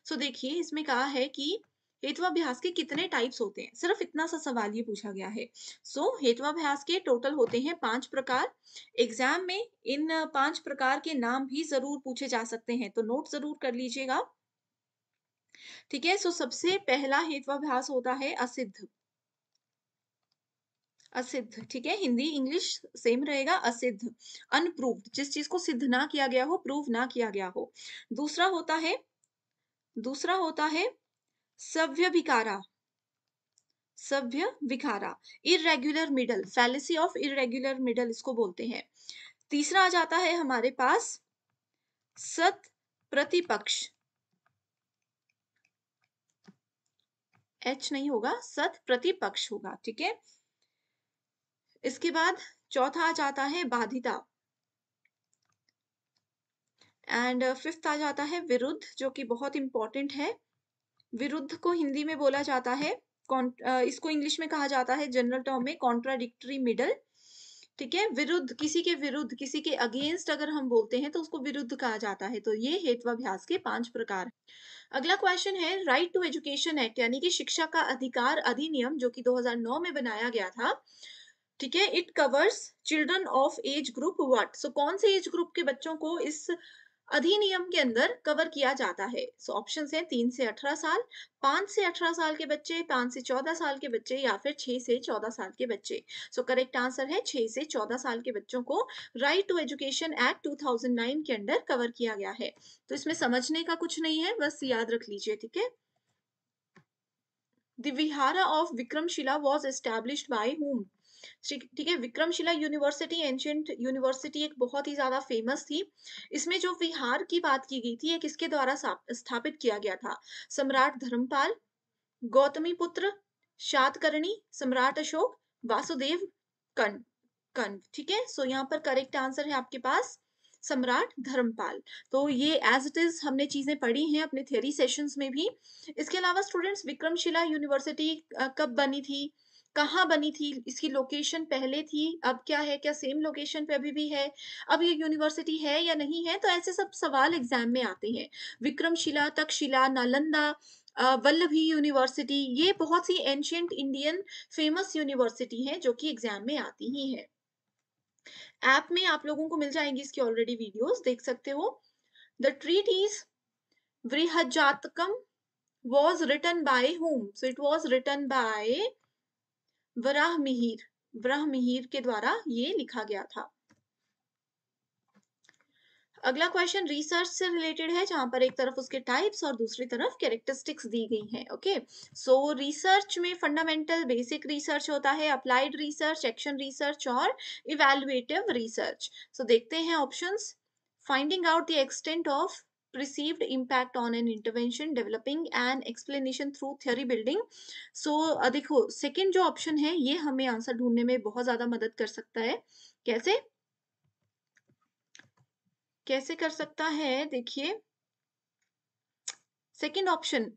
Speaker 1: So देखिए, इसमें कहा है कि हेत्वाभ्यास के कितने टाइप्स होते हैं, सिर्फ इतना सा सवाल ये पूछा गया है। सो हेत्वाभ्यास के टोटल होते हैं 5 प्रकार। एग्जाम में इन 5 प्रकार के नाम भी जरूर पूछे जा सकते हैं, तो नोट जरूर कर लीजिएगा। ठीक है, सो सबसे पहला हेत्वाभ्यास होता है असिद्ध। असिद्ध, ठीक है, हिंदी इंग्लिश सेम रहेगा। असिद्ध, अनप्रूव्ड, जिस चीज को सिद्ध ना किया गया हो, प्रूव ना किया गया हो। दूसरा होता है सव्य विकारा। सभ्य विकारा, irregular middle, fallacy of irregular middle इसको बोलते हैं। तीसरा आ जाता है हमारे पास सत प्रतिपक्ष। एच नहीं होगा, सत प्रतिपक्ष होगा। ठीक है, इसके बाद चौथा आ जाता है बाधिता एंड फिफ्थ आ जाता है विरुद्ध, जो कि बहुत इंपॉर्टेंट है। विरुद्ध को हिंदी में बोला जाता है इसको इंग्लिश में कहा जाता है जनरल टर्म में कॉन्ट्राडिक्टरी मिडल। ठीक है, विरुद्ध, किसी के विरुद्ध, किसी के अगेंस्ट अगर हम बोलते हैं तो उसको विरुद्ध कहा जाता है। तो ये हेत्वाभ्यास के 5 प्रकार। अगला क्वेश्चन है राइट टू एजुकेशन एक्ट यानी कि शिक्षा का अधिकार अधिनियम जो कि 2009 में बनाया गया था। ठीक है, it covers children of age group what? So कौन से एज ग्रुप के बच्चों को इस अधिनियम के अंदर कवर किया जाता है? सो ऑप्शंस हैं 3 से 18 साल, 5 से 18 साल के बच्चे, 5 से 14 साल के बच्चे या फिर 6 से 14 साल के बच्चे। सो करेक्ट आंसर है 6 से 14 साल के बच्चों को राइट टू एजुकेशन एक्ट 2009 के अंदर कवर किया गया है। तो इसमें समझने का कुछ नहीं है, बस याद रख लीजिए। ठीक है, the vihara of Vikramshila was established by whom? ठीक है, विक्रमशिला यूनिवर्सिटी एंशियंट यूनिवर्सिटी एक बहुत ही ज्यादा फेमस थी। इसमें जो विहार की बात की गई थी ये किसके द्वारा स्थापित किया गया था? सम्राट धर्मपाल, गौतमी पुत्र शातकर्णी, सम्राट अशोक, वासुदेव कर्ण कर्ण ठीक है, सो यहाँ पर करेक्ट आंसर है आपके पास सम्राट धर्मपाल। तो ये एज इट इज हमने चीजें पढ़ी हैं अपने थियरी सेशंस में भी। इसके अलावा स्टूडेंट्स, विक्रमशिला यूनिवर्सिटी कब बनी थी, कहाँ बनी थी, इसकी लोकेशन पहले थी, अब क्या है, क्या सेम लोकेशन पे अभी भी है, अब ये यूनिवर्सिटी है या नहीं है? तो ऐसे सब सवाल एग्जाम में आते हैं। विक्रमशिला, तक्षशिला, नालंदा, वल्लभी यूनिवर्सिटी, ये बहुत सी एंशियंट इंडियन फेमस यूनिवर्सिटी है जो कि एग्जाम में आती ही है। ऐप में आप लोगों को मिल जाएंगी इसकी ऑलरेडी वीडियोस, देख सकते हो। The treatise Brihajjatakam was written by whom? So it was written by Varahamihira. Brahmamihira के द्वारा ये लिखा गया था। अगला क्वेश्चन रिसर्च से रिलेटेड है, जहां पर एक तरफ उसके टाइप्स और दूसरी तरफ कैरेक्टरिस्टिक्स दी गई हैं। ओके, सो रिसर्च में फंडामेंटल बेसिक रिसर्च होता है, अप्लाइड रिसर्च, एक्शन रिसर्च और इवैल्यूएटिव रिसर्च। सो देखते हैं options. Finding out the extent of perceived impact on an intervention, developing an explanation through theory building. So देखो सेकंड जो ऑप्शन है ये हमें आंसर ढूंढने में बहुत ज्यादा मदद कर सकता है। कैसे कैसे कर सकता है, देखिए second option,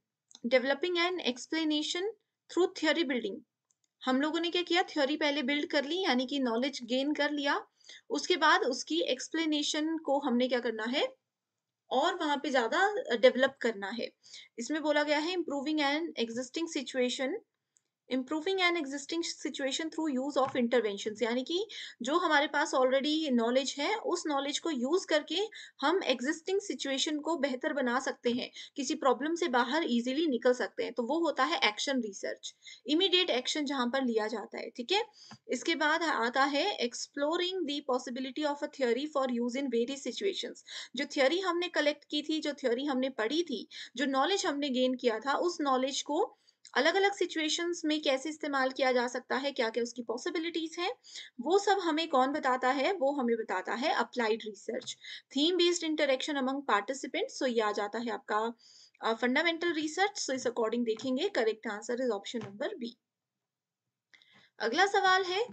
Speaker 1: developing an explanation through theory building. हम लोगों ने क्या किया, थ्योरी पहले बिल्ड कर ली, यानी कि नॉलेज गेन कर लिया, उसके बाद उसकी एक्सप्लेनेशन को हमने क्या करना है और वहां पे ज्यादा डेवलप करना है। इसमें बोला गया है improving an existing situation, improving an existing situation through use of intervention, यानी कि जो हमारे पास ऑलरेडी नॉलेज है उस नॉलेज को यूज करके हम एग्जिस्टिंग सिचुएशन को बेहतर बना सकते हैं, किसी प्रॉब्लम से बाहर इजीली निकल सकते हैं, तो वो होता है एक्शन रिसर्च, इमीडिएट एक्शन जहां पर लिया जाता है। ठीक है, इसके बाद आता है exploring the possibility of a theory for use in various situations. जो थ्योरी हमने कलेक्ट की थी, जो थ्योरी हमने पढ़ी थी, जो नॉलेज हमने गेन किया था, उस नॉलेज को अलग अलग सिचुएशंस में कैसे इस्तेमाल किया जा सकता है, क्या क्या उसकी पॉसिबिलिटीज हैं, वो सब हमें कौन बताता है, वो हमें बताता है applied research. Theme based interaction among participants, so ये आ जाता है आपका फंडामेंटल रिसर्च। सो इस अकॉर्डिंग देखेंगे, correct answer is option number B. अगला सवाल है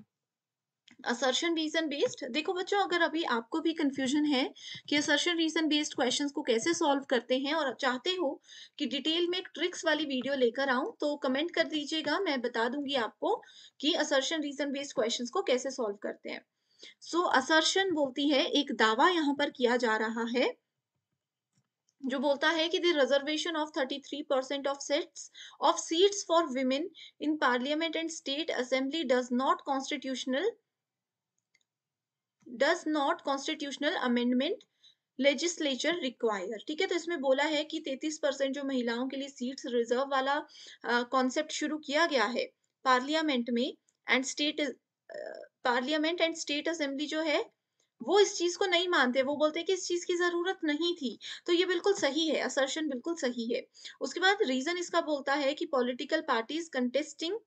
Speaker 1: असर्शन रीजन बेस्ड। देखो बच्चों, अगर अभी आपको भी कंफ्यूजन है कि असर्शन रीजन बेस्ड क्वेश्चंस को कैसे सॉल्व करते हैं और चाहते हो कि डिटेल में एक ट्रिक्स वाली वीडियो लेकर आऊं, तो कमेंट कर दीजिएगा, मैं बता दूंगी आपको कि असर्शन रीजन बेस्ड क्वेश्चंस को कैसे सॉल्व करते हैं। सो असर्शन बोलती है, एक दावा यहाँ पर किया जा रहा है जो बोलता है कि the reservation of 33% of seats for women in parliament and state assembly does not constitutional amendment legislature require. ठीक है, तो इसमें बोला है कि 33% जो महिलाओं के लिए सीट्स रिजर्व वाला कॉन्सेप्ट शुरू किया गया है पार्लियामेंट में and state parliament and state assembly जो है वो इस चीज को नहीं मानते, वो बोलते हैं कि इस चीज की जरूरत नहीं थी। तो ये बिल्कुल सही है, असर्शन बिल्कुल सही है। उसके बाद रीजन इसका बोलता है कि political parties contesting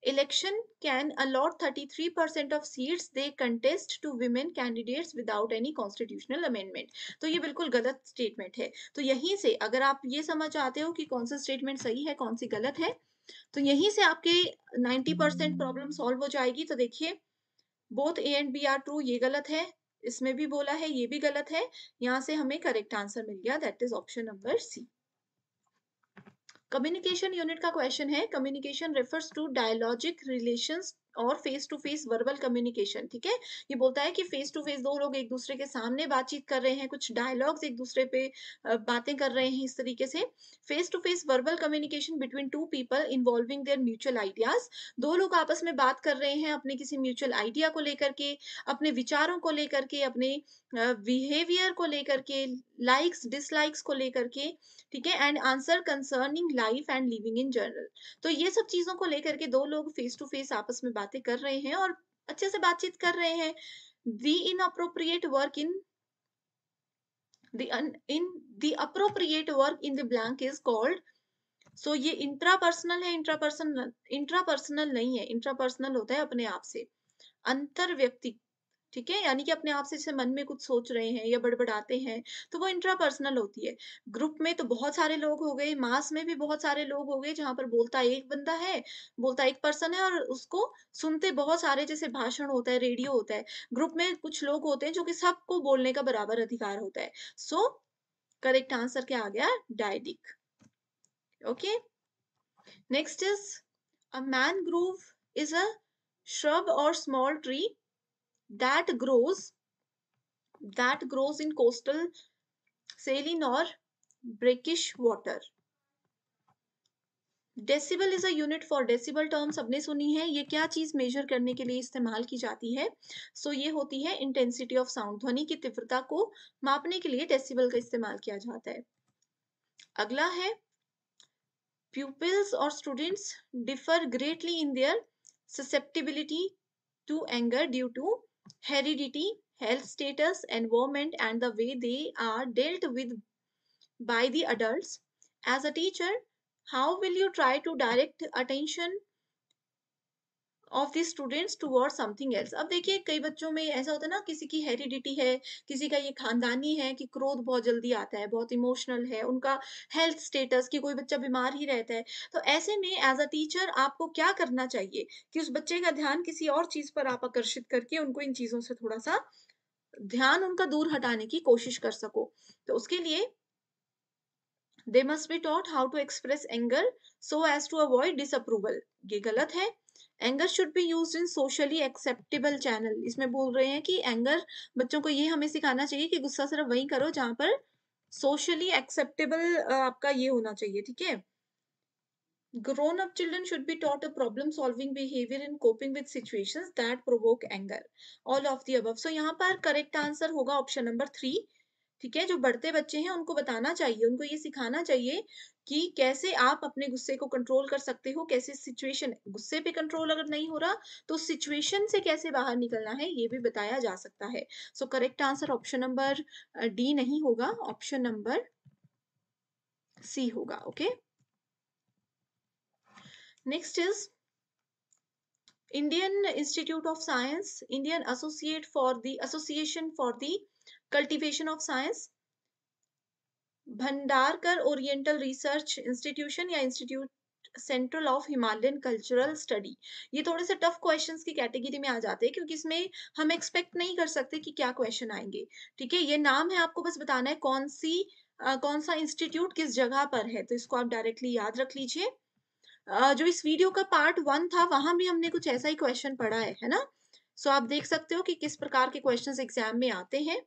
Speaker 1: election can allot 33% of seats they contest to women candidates without any constitutional amendment। तो ये बिल्कुल गलत स्टेटमेंट है। तो यहीं से अगर आप ये समझ आते हो कि कौन सा स्टेटमेंट सही है, कौन सी गलत है, तो यहीं से आपके 90% प्रॉब्लम सॉल्व हो जाएगी। तो देखिए, both A and B are true, ये गलत है, इसमें भी बोला है ये भी गलत है, यहाँ से हमें करेक्ट आंसर मिल गया, that is option number C. Communication unit का क्वेश्चन है, communication refers to dialogic relations और face to face verbal communication. ठीक है, ये बोलता है कि फेस टू फेस दो लोग एक दूसरे के सामने बातचीत कर रहे हैं, कुछ डायलॉग्स एक दूसरे पे बातें कर रहे हैं, इस तरीके से face to face verbal communication between two people involving their mutual ideas. दो लोग आपस में बात कर रहे हैं अपने किसी म्यूचुअल आइडिया को लेकर के, अपने विचारों को लेकर के, अपने बिहेवियर को लेकर के, लाइक्स डिसलाइक्स को लेकर के। ठीक है, and answer concerning life and living in general. तो ये सब चीजों को लेकर के दो लोग फेस टू फेस आपस में बातें कर रहे हैं और अच्छे से बातचीत कर रहे हैं। The inappropriate work in the appropriate work in the blank is called. So ये इंट्रापर्सनल है, इंट्रापर्सनल नहीं है, इंट्रापर्सनल होता है अपने आप से, अंतर व्यक्ति। ठीक है, यानी कि अपने आप से जैसे मन में कुछ सोच रहे हैं या बड़बड़ाते हैं, तो वो इंट्रापर्सनल होती है। ग्रुप में तो बहुत सारे लोग हो गए, मास में भी बहुत सारे लोग हो गए, जहां पर बोलता एक बंदा है, बोलता एक पर्सन है और उसको सुनते बहुत सारे, जैसे भाषण होता है, रेडियो होता है। ग्रुप में कुछ लोग होते हैं जो कि सबको बोलने का बराबर अधिकार होता है। सो करेक्ट आंसर क्या आ गया, dyadic. Okay, next is a mangrove is a shrub or small tree that grows in coastal saline or brackish water। Decibel is a unit for decibel term सबने सुनी है, ये क्या चीज मेजर करने के लिए इस्तेमाल की जाती है। सो ये होती है इंटेंसिटी ऑफ साउंड, ध्वनि की तीव्रता को मापने के लिए डेसिबल का इस्तेमाल किया जाता है। अगला है pupils और students differ greatly in their
Speaker 2: susceptibility to anger due to heredity, health status, environment, and the way they are dealt with by the adults. As a teacher, how will you try to direct attention of the students toward something else? अब देखिए कई बच्चों में ऐसा होता है ना, किसी की हेरिडिटी है, किसी का ये खानदानी है कि क्रोध बहुत जल्दी आता है, बहुत इमोशनल है, उनका हेल्थ स्टेटस कि कोई बच्चा बीमार ही रहता है। तो ऐसे में एज अ टीचर आपको क्या करना चाहिए कि उस बच्चे का ध्यान किसी और चीज पर आप आकर्षित करके उनको इन चीजों से थोड़ा सा ध्यान उनका दूर हटाने की कोशिश कर सको। तो उसके लिए they must be taught how to express anger so as to avoid disapproval. ये गलत है। Anger should be used in socially acceptable channel. इसमें बोल रहे हैं कि एंगर, बच्चों को ये हमें सिखाना चाहिए कि गुस्सा सिर्फ वही करो जहां पर सोशली एक्सेप्टेबल आपका ये होना चाहिए, ठीक है। Grown up children should be taught a problem solving behavior in coping with situations that provoke anger. All of the above. So यहाँ पर करेक्ट आंसर होगा ऑप्शन नंबर 3। ठीक है, जो बढ़ते बच्चे हैं उनको बताना चाहिए, उनको ये सिखाना चाहिए कि कैसे आप अपने गुस्से को कंट्रोल कर सकते हो, कैसे सिचुएशन, गुस्से पे कंट्रोल अगर नहीं हो रहा तो सिचुएशन से कैसे बाहर निकलना है ये भी बताया जा सकता है। So correct answer option number D नहीं होगा, ऑप्शन नंबर सी होगा। Okay, next is Indian Institute of Science, Indian Association for the Cultivation of Science, Bhandarkar oriental research institution या institute central of Himalayan cultural study. ये थोड़े से टफ क्वेश्चंस की category में आ जाते हैं क्योंकि इसमें हम एक्सपेक्ट नहीं कर सकते कि क्या क्वेश्चन आएंगे। ठीक है, ये नाम है, आपको बस बताना है कौन सा इंस्टीट्यूट किस जगह पर है, तो इसको आप डायरेक्टली याद रख लीजिए। जो इस वीडियो का पार्ट 1 था वहां भी हमने कुछ ऐसा ही क्वेश्चन पढ़ा है ना। सो आप देख सकते हो कि किस प्रकार के क्वेश्चंस एग्जाम में आते हैं।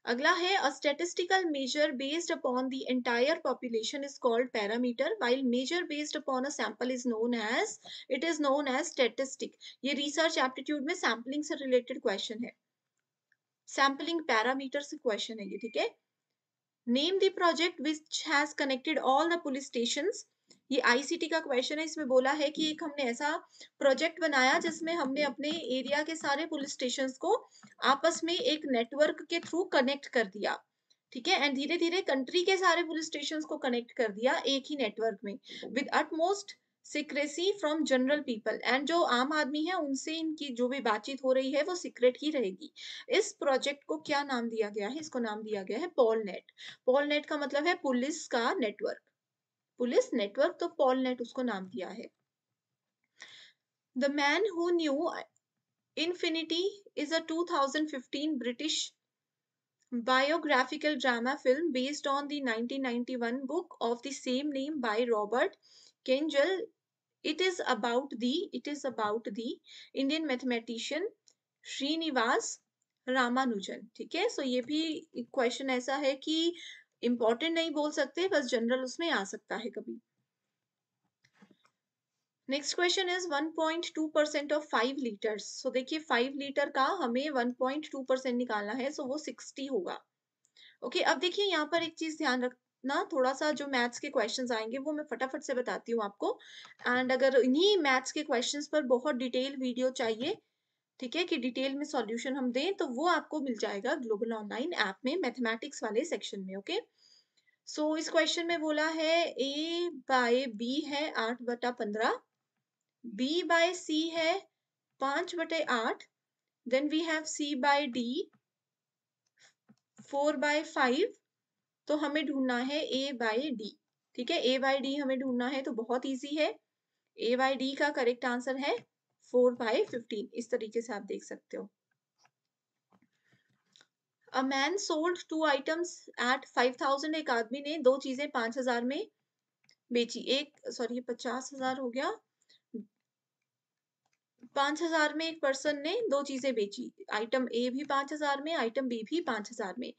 Speaker 2: अगला है a statistical measure based upon the entire population is called parameter while measure based upon a sample is known as statistic. ये रिसर्च एप्टीट्यूड में सैम्पलिंग से रिलेटेड क्वेश्चन है, सैम्पलिंग पैरामीटर से क्वेश्चन है ये। ठीक है, name the project which has connected all the police stations. ये आईसीटी का क्वेश्चन है, इसमें बोला है कि एक हमने ऐसा प्रोजेक्ट बनाया जिसमें हमने अपने एरिया के सारे पुलिस स्टेशंस को आपस में एक नेटवर्क के थ्रू कनेक्ट कर दिया। ठीक है, एंड धीरे धीरे कंट्री के सारे पुलिस स्टेशंस को कनेक्ट कर दिया एक ही नेटवर्क में with utmost secrecy from general people, and जो आम आदमी है उनसे इनकी जो भी बातचीत हो रही है वो सीक्रेट ही रहेगी। इस प्रोजेक्ट को क्या नाम दिया गया है? इसको नाम दिया गया है पॉलनेट। पॉलनेट का मतलब है पुलिस का नेटवर्क, पुलिस नेटवर्क, तो पॉलनेट उसको नाम दिया है। The man who knew infinity is a 2015 British biographical drama film based on the 1991 book of the same name by Robert Kengel. It is about the Indian mathematician Srinivasa Ramanujan. ठीक है, सो ये भी question ऐसा है कि इंपॉर्टेंट नहीं बोल सकते, बस जनरल उसमें आ सकता है कभी। Next question is 1.2% of 5 litres. सो देखिए 5 लीटर का हमें 1.2% निकालना है, सो वो 60 होगा। ओके, अब देखिए यहाँ पर एक चीज ध्यान रखना, थोड़ा सा जो मैथ्स के क्वेश्चंस आएंगे वो मैं फटाफट से बताती हूँ आपको। एंड अगर इन्हीं मैथ्स के क्वेश्चंस पर बहुत डिटेल वीडियो चाहिए, ठीक है, कि डिटेल में सॉल्यूशन हम दें, तो वो आपको मिल जाएगा ग्लोबल ऑनलाइन ऐप में मैथमेटिक्स वाले सेक्शन में। ओके, सो इस क्वेश्चन में बोला है a बाय बी है 8/15, b बाय c है 5/8, then we have c by d 4/5, तो हमें ढूंढना है a बाय d। ठीक है, a बाय d हमें ढूंढना है, तो बहुत इजी है, a बाय d का करेक्ट आंसर है 4/15। इस तरीके से आप देख सकते हो। A man sold 2 items eight 5,000, एक आदमी ने 2 चीजें 5,000 में बेची। एक सॉरी 50,000 हो गया, 5,000 में एक पर्सन ने 2 चीजें बेची, आइटम ए भी 5,000 में, आइटम बी भी 5,000 में।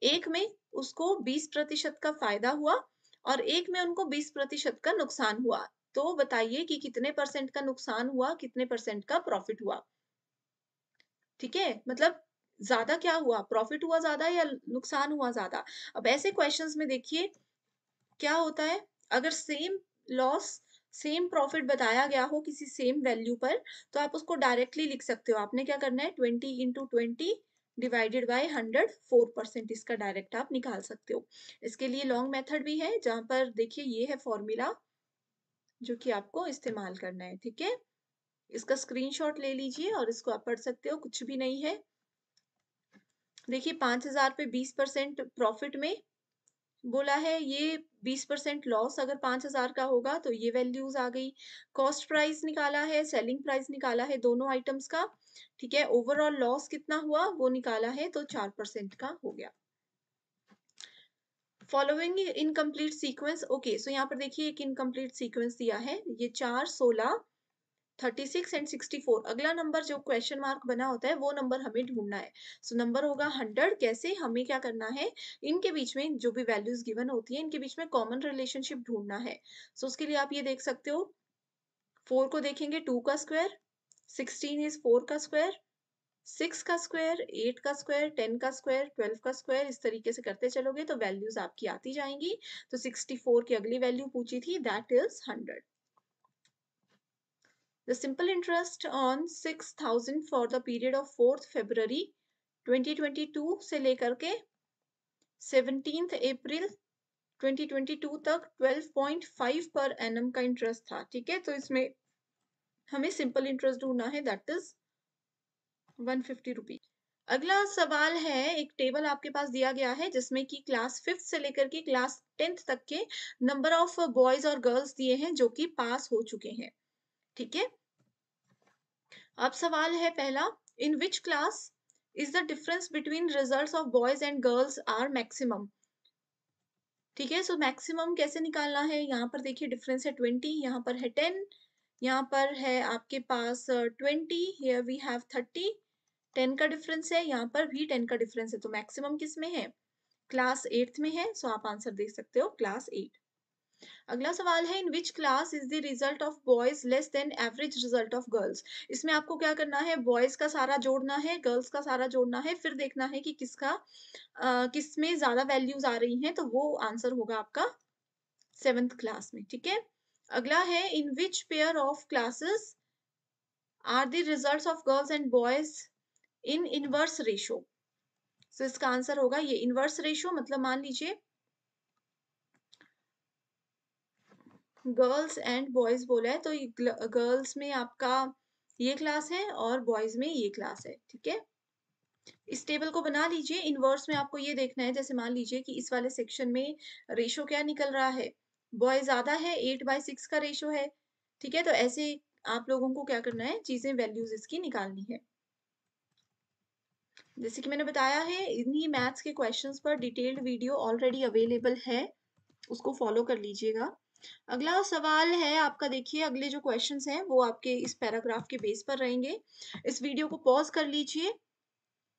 Speaker 2: एक में उसको 20% का फायदा हुआ और एक में उनको 20% का नुकसान हुआ। तो बताइए कि कितने परसेंट का नुकसान हुआ, कितने परसेंट का प्रॉफिट हुआ। ठीक है, मतलब ज्यादा क्या हुआ, प्रॉफिट हुआ ज्यादा या नुकसान हुआ ज्यादा। अब ऐसे क्वेश्चंस में देखिए क्या होता है, अगर सेम लॉस सेम प्रॉफिट बताया गया हो किसी सेम वैल्यू पर, तो आप उसको डायरेक्टली लिख सकते हो। आपने क्या करना है, 20 × 20 डिवाइडेड बाय 100, 4% इसका डायरेक्ट आप निकाल सकते हो। इसके लिए लॉन्ग मेथड भी है, जहां पर देखिए ये है फॉर्मूला जो कि आपको इस्तेमाल करना है, ठीक है। इसका स्क्रीनशॉट ले लीजिए और इसको आप पढ़ सकते हो, कुछ भी नहीं है। देखिए 5,000 पे 20% प्रॉफिट में बोला है, ये 20% लॉस अगर 5,000 का होगा तो ये वैल्यूज आ गई। कॉस्ट प्राइस निकाला है, सेलिंग प्राइस निकाला है दोनों आइटम्स का, ठीक है। ओवरऑल लॉस कितना हुआ वो निकाला है, तो 4% का हो गया। फॉलोइंग इनकम्प्लीट सीक्वेंस, ओके, सो यहाँ पर देखिए एक इनकम्प्लीट सीक्वेंस दिया है, ये 4, 16, 36 एंड 64। अगला नंबर जो क्वेश्चन मार्क बना होता है वो नंबर हमें ढूंढना है। सो नंबर होगा 100। कैसे, हमें क्या करना है, इनके बीच में जो भी वैल्यूज गिवन होती है इनके बीच में कॉमन रिलेशनशिप ढूंढना है। सो उसके लिए आप ये देख सकते हो, 4 को देखेंगे 2 का स्क्वायर, 16 इज 4 का स्क्वायर, 6 का स्क्वायर, 8 का स्क्वायर, 10 का स्क्वायर, 12 का स्क्वायर, इस तरीके से करते चलोगे तो वैल्यूज आपकी आती जाएंगी। तो 64 की अगली वैल्यू पूछी थी, that is 100। The simple interest on 6,000 for the period of 4th February 2022 से लेकर के 17th April 2022 तक 12.5 पर एनम का इंटरेस्ट था, ठीक है। तो इसमें हमें सिंपल इंटरेस्ट ढूंढना है, दैट इज 150 रुपीज। अगला सवाल है, एक टेबल आपके पास दिया गया है जिसमें कि क्लास 5th से लेकर के क्लास 10th तक के नंबर ऑफ बॉयज और गर्ल्स दिए हैं जो कि पास हो चुके हैं, ठीक है। अब सवाल है पहला, in which class is the difference between results of boys and girls are maximum, ठीक है। सो मैक्सिमम कैसे निकालना है, यहाँ पर देखिए डिफरेंस है 20, यहाँ पर है 10, यहाँ पर है आपके पास 20, हियर वी हैव 30, 10 का डिफरेंस है, यहाँ पर भी 10 का डिफरेंस है। तो मैक्सिमम किस में है, क्लास 8th में है। सो आप आंसर देख सकते हो क्लास 8। अगला सवाल है, in which class is the result of boys less than average result of girls. इसमें आपको क्या करना है, बॉयज का सारा जोड़ना है, गर्ल्स का सारा जोड़ना है, फिर देखना है कि किसका किस में ज्यादा वैल्यूज आ रही हैं, तो वो आंसर होगा आपका 7th क्लास में, ठीक है। अगला है, in which pair of classes are the results of girls and boys in inverse ratio. So इसका आंसर होगा ये इनवर्स रेशो, मतलब मान लीजिए गर्ल्स एंड बॉयज बोला है, तो गर्ल्स में आपका ये क्लास है और बॉयज में ये क्लास है, ठीक है। इस टेबल को बना लीजिए। इनवर्स में आपको ये देखना है, जैसे मान लीजिए कि इस वाले सेक्शन में रेशो क्या निकल रहा है, बॉय ज्यादा है, 8/6 का रेशो है, ठीक है। तो ऐसे आप लोगों को क्या करना है, चीजें वैल्यूज इसकी निकालनी है। जैसे कि मैंने बताया है, इन्हीं मैथ्स के क्वेश्चंस पर डिटेल्ड वीडियो ऑलरेडी अवेलेबल है, उसको फॉलो कर लीजिएगा। अगला सवाल है आपका, देखिए अगले जो क्वेश्चंस हैं वो आपके इस पैराग्राफ के बेस पर रहेंगे। इस वीडियो को पॉज कर लीजिए,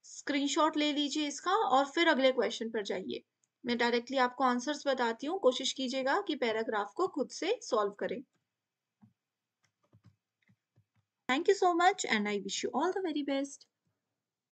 Speaker 2: स्क्रीनशॉट ले लीजिए इसका और फिर अगले क्वेश्चन पर जाइए। मैं डायरेक्टली आपको आंसर्स बताती हूँ, कोशिश कीजिएगा कि पैराग्राफ को खुद से सॉल्व करें। Thank you so much and I wish you all the very best.